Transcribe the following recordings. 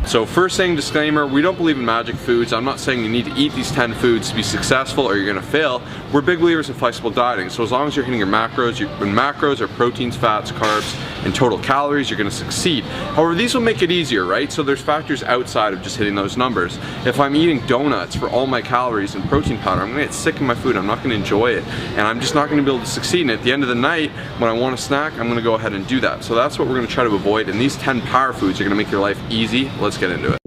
So first thing, disclaimer, we don't believe in magic foods. I'm not saying you need to eat these 10 foods to be successful or you're gonna fail. We're big believers in flexible dieting. So as long as you're hitting your macros, macros are proteins, fats, carbs, and total calories, you're gonna succeed. However, these will make it easier, right? So there's factors outside of just hitting those numbers. If I'm eating donuts for all my calories and protein powder, I'm gonna get sick of my food, I'm not gonna enjoy it, and I'm just not gonna be able to succeed. And at the end of the night, when I want a snack, I'm gonna go ahead and do that. So that's what we're gonna try to avoid, and these 10 power foods are gonna make your life easy. Let's get into it.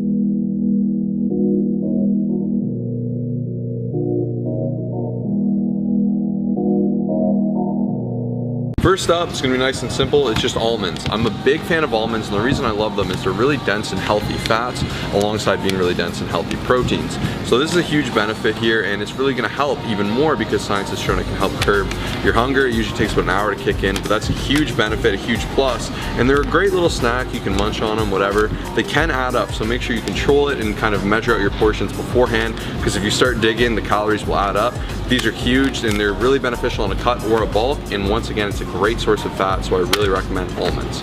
First up, it's gonna be nice and simple, it's just almonds. I'm a big fan of almonds, and the reason I love them is they're really dense and healthy fats alongside being really dense and healthy proteins. So this is a huge benefit here, and it's really gonna help even more because science has shown it can help curb your hunger. It usually takes about an hour to kick in, but that's a huge benefit, a huge plus. And they're a great little snack, you can munch on them, whatever. They can add up, so make sure you control it and kind of measure out your portions beforehand, because if you start digging, the calories will add up. These are huge, and they're really beneficial in a cut or a bulk, and once again, it's a great source of fat, so I really recommend almonds.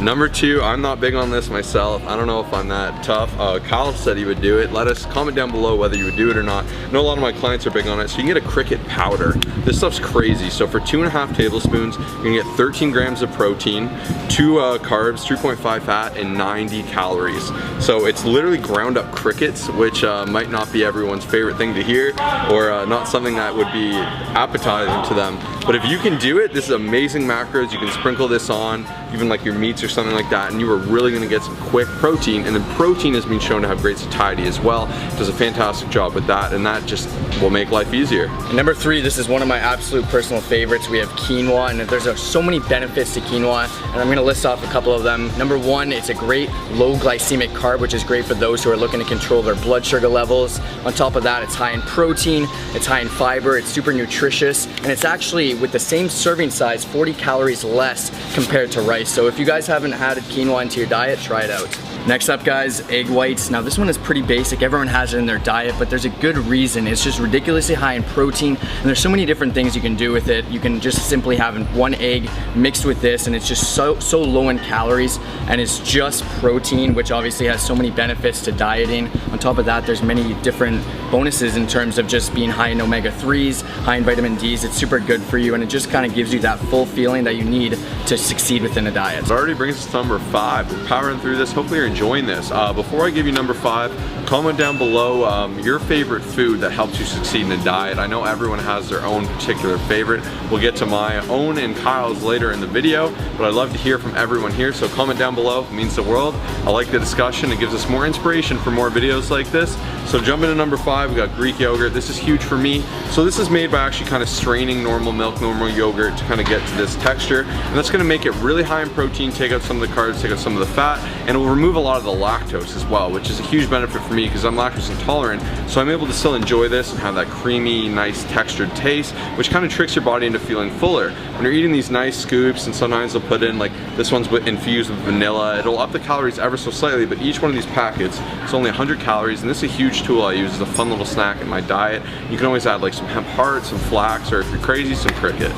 Number 2, I'm not big on this myself. I don't know if I'm that tough. Kyle said he would do it. Let us comment down below whether you would do it or not. I know a lot of my clients are big on it, so you can get a cricket powder. This stuff's crazy. So for 2.5 tablespoons, you're gonna get 13 grams of protein, 2 carbs, 3.5 fat, and 90 calories. So it's literally ground up crickets, which might not be everyone's favorite thing to hear, or not something that would be appetizing to them. But if you can do it, this is amazing macros. You can sprinkle this on, even like your meats or something like that, and you are really gonna get some quick protein. And then protein has been shown to have great satiety as well. It does a fantastic job with that, and that just will make life easier. And number 3, this is one of my absolute personal favorites. We have quinoa, and there's so many benefits to quinoa, and I'm gonna list off a couple of them. Number 1, it's a great low glycemic carb, which is great for those who are looking to control their blood sugar levels. On top of that, it's high in protein, it's high in fiber, it's super nutritious, and it's actually, with the same serving size, 40 calories less compared to rice. So if you guys haven't added quinoa into your diet, try it out. Next up, guys, egg whites. Now this one is pretty basic, everyone has it in their diet, but there's a good reason. It's just ridiculously high in protein, and there's so many different things you can do with it. You can just simply have 1 egg mixed with this, and it's just so low in calories, and it's just protein, which obviously has so many benefits to dieting. On top of that, there's many different bonuses in terms of just being high in omega-3s, high in vitamin Ds. It's super good for you, and it just kind of gives you that full feeling that you need to succeed within a diet. It already brings us to number 5. We're powering through this. Hopefully you're enjoying this. Before I give you number 5, comment down below your favorite food that helps you succeed in a diet. I know everyone has their own particular favorite. We'll get to my own and Kyle's later in the video, but I'd love to hear from everyone here, so comment down below. It means the world. I like the discussion. It gives us more inspiration for more videos like this. So jump into number 5, we got Greek yogurt. This is huge for me. So this is made by actually kind of straining normal milk, normal yogurt to kind of get to this texture, and that's gonna make it really high in protein, take out some of the carbs, take out some of the fat, and it will remove a lot of the lactose as well, which is a huge benefit for me because I'm lactose intolerant, so I'm able to still enjoy this and have that creamy, nice textured taste, which kind of tricks your body into feeling fuller. When you're eating these nice scoops, and sometimes they'll put in, like this one's infused with vanilla, it'll up the calories ever so slightly, but each one of these packets is only 100 calories, and this is a huge tool I use as a fun little snack in my diet. You can always add like some hemp hearts, some flax, or if you're crazy, some cricket.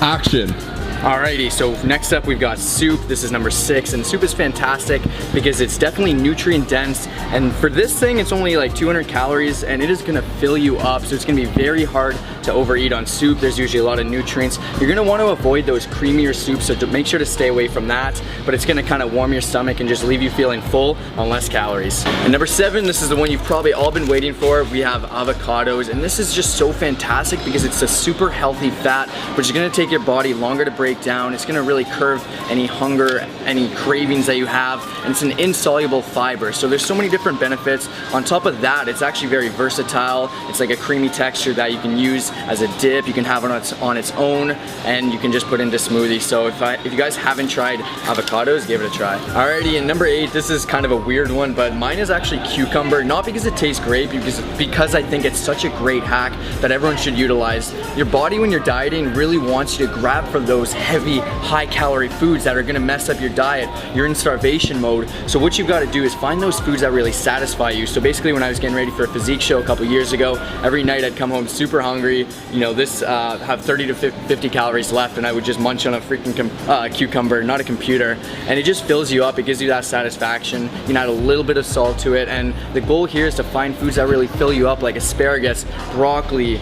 Action. Alrighty, so next up we've got soup. This is number 6, and soup is fantastic because it's definitely nutrient dense, and for this thing it's only like 200 calories, and it is gonna fill you up, so it's gonna be very hard to overeat on soup. There's usually a lot of nutrients. You're gonna want to avoid those creamier soups, so make sure to stay away from that, but it's gonna kind of warm your stomach and just leave you feeling full on less calories. And number 7, this is the one you've probably all been waiting for. We have avocados, and this is just so fantastic because it's a super healthy fat, which is gonna take your body longer to break down. It's gonna really curb any hunger, any cravings that you have, and it's an insoluble fiber. So there's so many different benefits. On top of that, it's actually very versatile. It's like a creamy texture that you can use as a dip. You can have it on its own, and you can just put into smoothies. So if you guys haven't tried avocados, give it a try. Alrighty, and number 8, this is kind of a weird one, but mine is actually cucumber. Not because it tastes great, because I think it's such a great hack that everyone should utilize. Your body, when you're dieting, really wants you to grab for those heavy, high-calorie foods that are gonna mess up your diet. You're in starvation mode. So what you've got to do is find those foods that really satisfy you. So basically, when I was getting ready for a physique show a couple years ago, every night I'd come home super hungry. You know, this have 30 to 50 calories left, and I would just munch on a freaking cucumber, not a computer, and it just fills you up. It gives you that satisfaction. You can add a little bit of salt to it, and the goal here is to find foods that really fill you up, like asparagus, broccoli,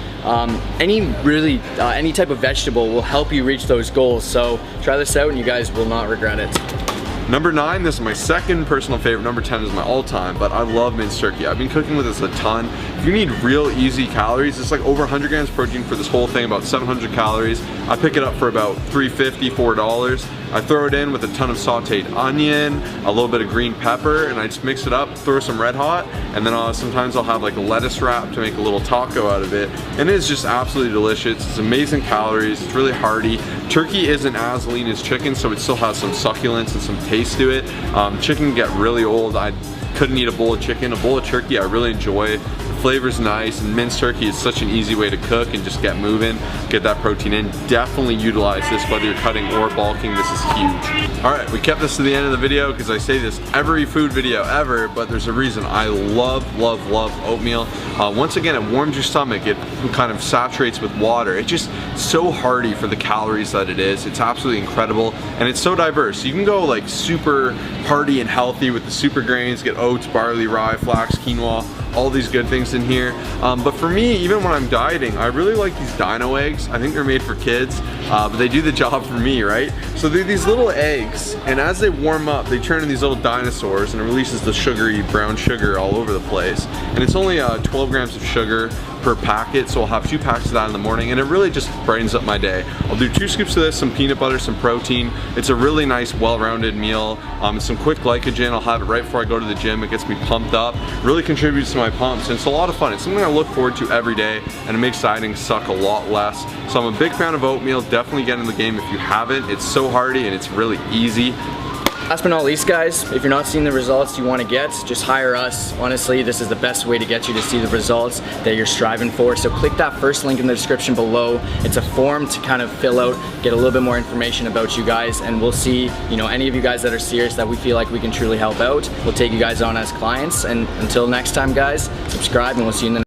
any type of vegetable will help you reach those goals. So try this out and you guys will not regret it. Number 9, this is my second personal favorite. Number 10 is my all-time, but I love minced turkey. I've been cooking with this a ton. If you need real easy calories, it's like over 100 grams protein for this whole thing, about 700 calories. I pick it up for about $3.50, $4. I throw it in with a ton of sauteed onion, a little bit of green pepper, and I just mix it up, throw some Red Hot, and then sometimes I'll have like a lettuce wrap to make a little taco out of it. And it's just absolutely delicious. It's amazing calories, it's really hearty. Turkey isn't as lean as chicken, so it still has some succulence and some taste to it. Chicken can get really old. I couldn't eat a bowl of chicken. A bowl of turkey I really enjoy. The flavor's nice, and minced turkey is such an easy way to cook and just get moving, get that protein in. Definitely utilize this whether you're cutting or bulking. This is huge. All right, we kept this to the end of the video because I say this every food video ever, but there's a reason. I love oatmeal. Once again, it warms your stomach. It kind of saturates with water. It's just so hearty for the calories that it is. It's absolutely incredible, and it's so diverse. You can go like super hearty and healthy with the super grains, get oats, barley, rye, flax, quinoa, all these good things in here. But for me, even when I'm dieting, I really like these dino eggs. I think they're made for kids, but they do the job for me, right? So they're these little eggs, and as they warm up, they turn into these little dinosaurs, and it releases the sugary brown sugar all over the place. And it's only 12 grams of sugar per packet, so I'll have 2 packs of that in the morning, and it really just brightens up my day. I'll do 2 scoops of this, some peanut butter, some protein. It's a really nice, well-rounded meal. Some quick glycogen. I'll have it right before I go to the gym. It gets me pumped up. Really contributes to my pumps, and it's a lot of fun. It's something I look forward to every day, and it makes dieting suck a lot less. So I'm a big fan of oatmeal. Definitely get in the game if you haven't. It's so hearty and it's really easy. Last but not least, guys, if you're not seeing the results you want to get, just hire us. Honestly, this is the best way to get you to see the results that you're striving for. So click that first link in the description below. It's a form to kind of fill out, get a little bit more information about you guys, and we'll see, you know, any of you guys that are serious that we feel like we can truly help out. We'll take you guys on as clients, and until next time, guys, subscribe and we'll see you in the next